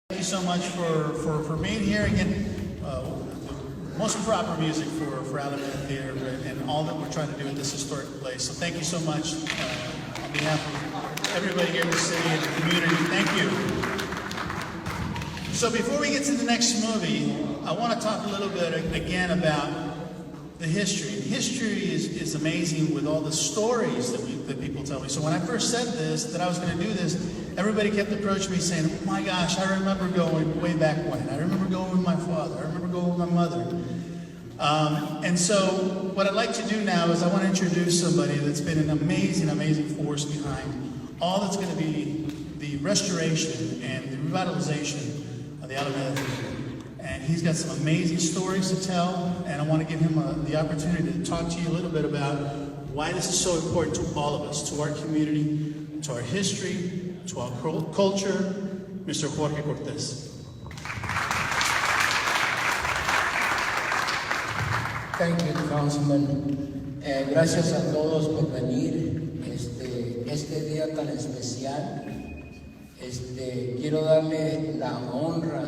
Thank you so much for being here again. Most proper music for Alameda Theater and all that we're trying to do at this historic place. So thank you so much on behalf of everybody here in the city and the community. Thank you. So before we get to the next movie, I want to talk a little bit again about the history. History is amazing with all the stories that people tell me. So when I first said this, that I was going to do this, everybody kept approaching me saying, oh my gosh, I remember going way back when. I remember going with my father. I remember going with my mother. And so what I'd like to do now is I want to introduce somebody that's been an amazing, amazing force behind all that's going to be the restoration and the revitalization of the Alameda Theater. And he's got some amazing stories to tell, and I want to give him the opportunity to talk to you a little bit about why this is so important to all of us, to our community, to our history, to our culture. Mr. Jorge Cortés. Thank you, Councilman. Gracias a todos por venir este día tan especial. Quiero darle la honra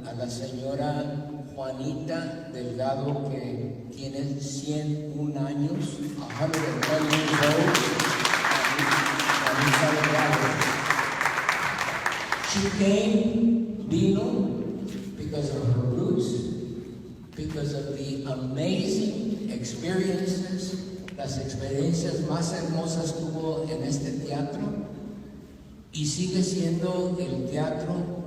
a la señora Juanita Delgado, que tiene 101 años, 101 years old. Juanita Delgado. She vino because of her roots, because of the amazing experiences, las experiencias más hermosas tuvo en este teatro, y sigue siendo el teatro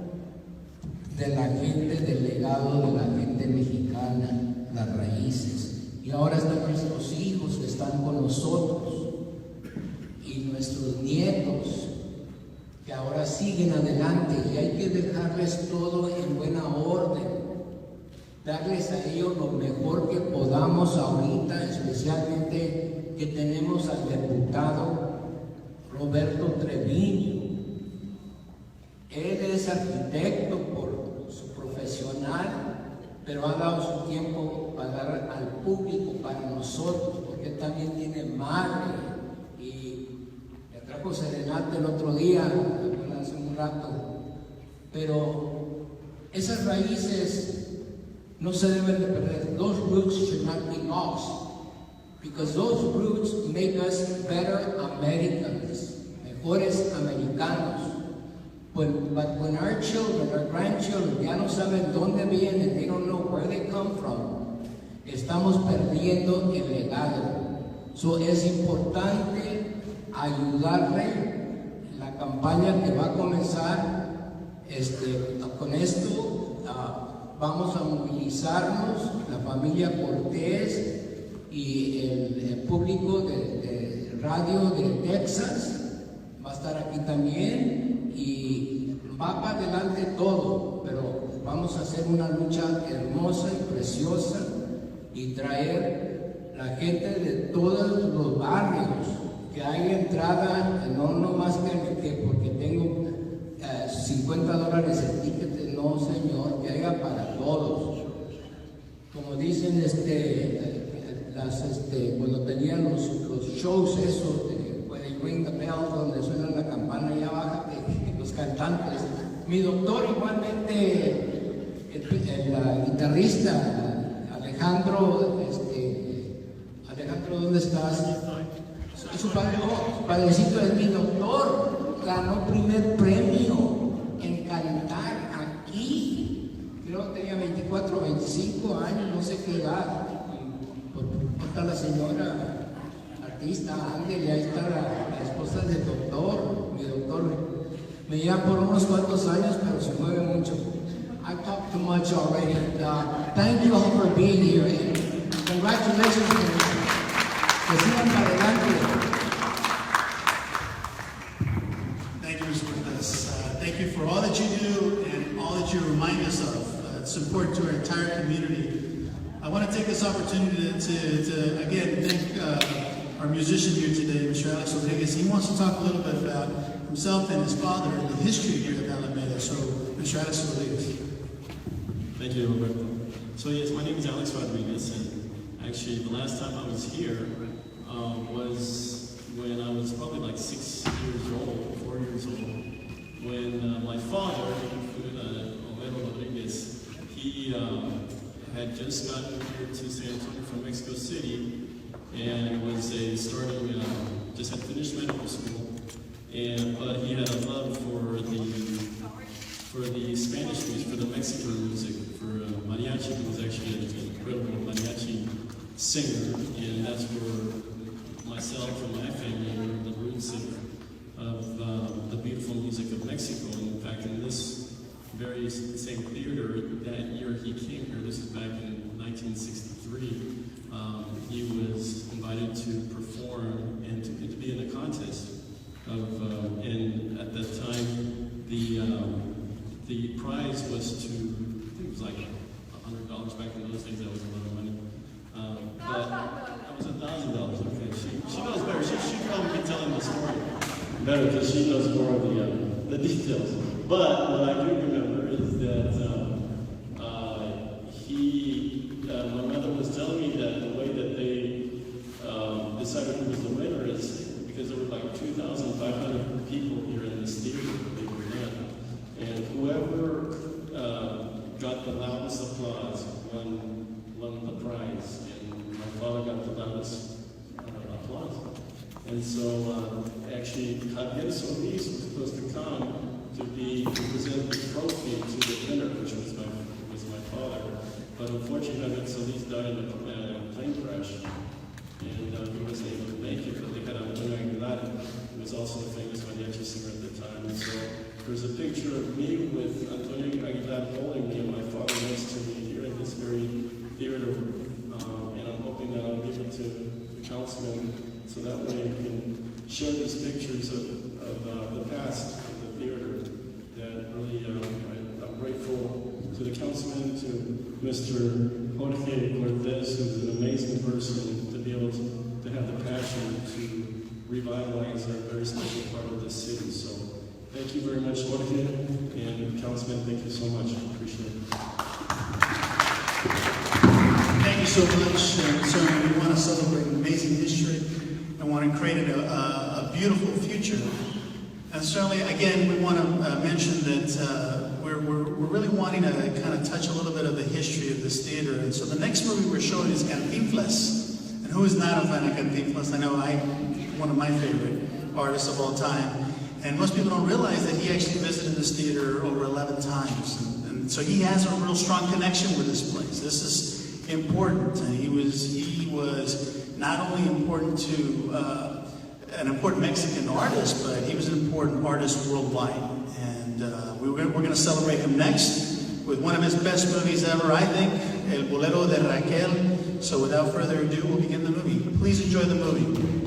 de la gente, del legado de la gente mexicana, las raíces. Y ahora están nuestros hijos que están con nosotros, y nuestros nietos que ahora siguen adelante, y hay que dejarles todo en buena orden, darles a ellos lo mejor que podamos ahorita, especialmente que tenemos al diputado Roberto Treviño. Él es arquitecto por su profesional, pero ha dado su tiempo para dar al público, para nosotros, porque él también tiene madre, y le trajo serenata el otro día, hace un rato. Pero esas raíces no se deben de perder. Those roots should not be lost, because those roots make us better Americans, mejores americanos. But when our children, our grandchildren, ya no saben dónde vienen, they don't know where they come from, estamos perdiendo el legado. So es importante ayudarle. La campaña que va a comenzar con esto, vamos a movilizarnos, la familia Cortés y el público de radio de Texas va a estar aquí también, y va para adelante todo, pero vamos a hacer una lucha hermosa y preciosa y traer la gente de todos los barrios, que haya entrada, no nomás que porque tengo $50 el ticket, no señor, que haya para todos. Como dicen cuando tenían los shows esos de ring the bell, donde suena la campana allá abajo, los cantantes. Mi doctor igualmente, el guitarrista Alejandro, ¿dónde estás? Su padrecito es mi doctor, ganó primer premio en cantar aquí. Creo que tenía 24 o 25 años, no sé qué edad. Está la señora artista, Ángel, y ahí está la esposa del doctor. Mi doctor me lleva por unos cuantos años, pero se mueve mucho. I talked too much already. Thank you all for being here, and congratulations. Que sigan para adelante. Thank you, Mr. Cortés. Thank you for all that you do and all that you remind us of. It's important to our entire community. I want to take this opportunity to again thank our musician here today, Mr. Alex Rodriguez. He wants to talk a little bit about himself and his father and the history here at Alameda. So, Mr. Alex Rodriguez. Thank you, Roberto. So yes, my name is Alex Rodriguez, and actually the last time I was here was when I was probably like 4 years old, when my father had just gotten here to San Antonio from Mexico City, and was just had finished medical school, but he had a love for the Spanish music, for the Mexican music, for mariachi. He was actually an incredible mariachi singer, and that's where myself and my family were the roots of the beautiful music of Mexico. And in fact, in this very same theater, that year he came here, this is back in 1963, he was invited to perform and to be in a contest and at that time, the prize was I think it was like $100 back in those days. That was a lot of money. But that was $1,000. Okay, she knows better. She probably be telling the story better because she knows more of the details. But what I do remember is that my mother was telling me that the way that they decided who was the winner is because there were like 2,500 people here in this theater that they were in, and whoever got the loudest applause won the prize, and my father got the loudest applause. And so actually Javier Solis was supposed to come to present the trophy to the winner, which was my father. But unfortunately, Javier Solis died in a plane crash, and he wasn't able to make it. But they had Antonio Aguilar, who was also a famous mariachi singer at the time. And so there's a picture of me with Antonio Aguilar holding me and my father next to me here in this very theater. And I'm hoping that I'll give it to the councilman so that way we can show these pictures of the past of the theater. That really, I'm grateful to the councilman, to Mr. Jorge Cortez, who's an amazing person, to be able to have the passion to revitalize a very special part of the city. So thank you very much, Jorge, and Councilman, thank you so much. Appreciate it. Thank you so much. So we want to celebrate amazing history and want to create a beautiful future. And certainly, again, we want to mention that we're really wanting to kind of touch a little bit of the history of this theater. And so the next movie we're showing is Cantinflas. And who is not a fan of Cantinflas? I know one of my favorite artists of all time. And most people don't realize that he actually visited this theater over 11 times. And so he has a real strong connection with this place. This is important. And he was not only important to an important Mexican artist, but he was an important artist worldwide. And we're going to celebrate him next with one of his best movies ever, I think, El Bolero de Raquel. So without further ado, we'll begin the movie. Please enjoy the movie.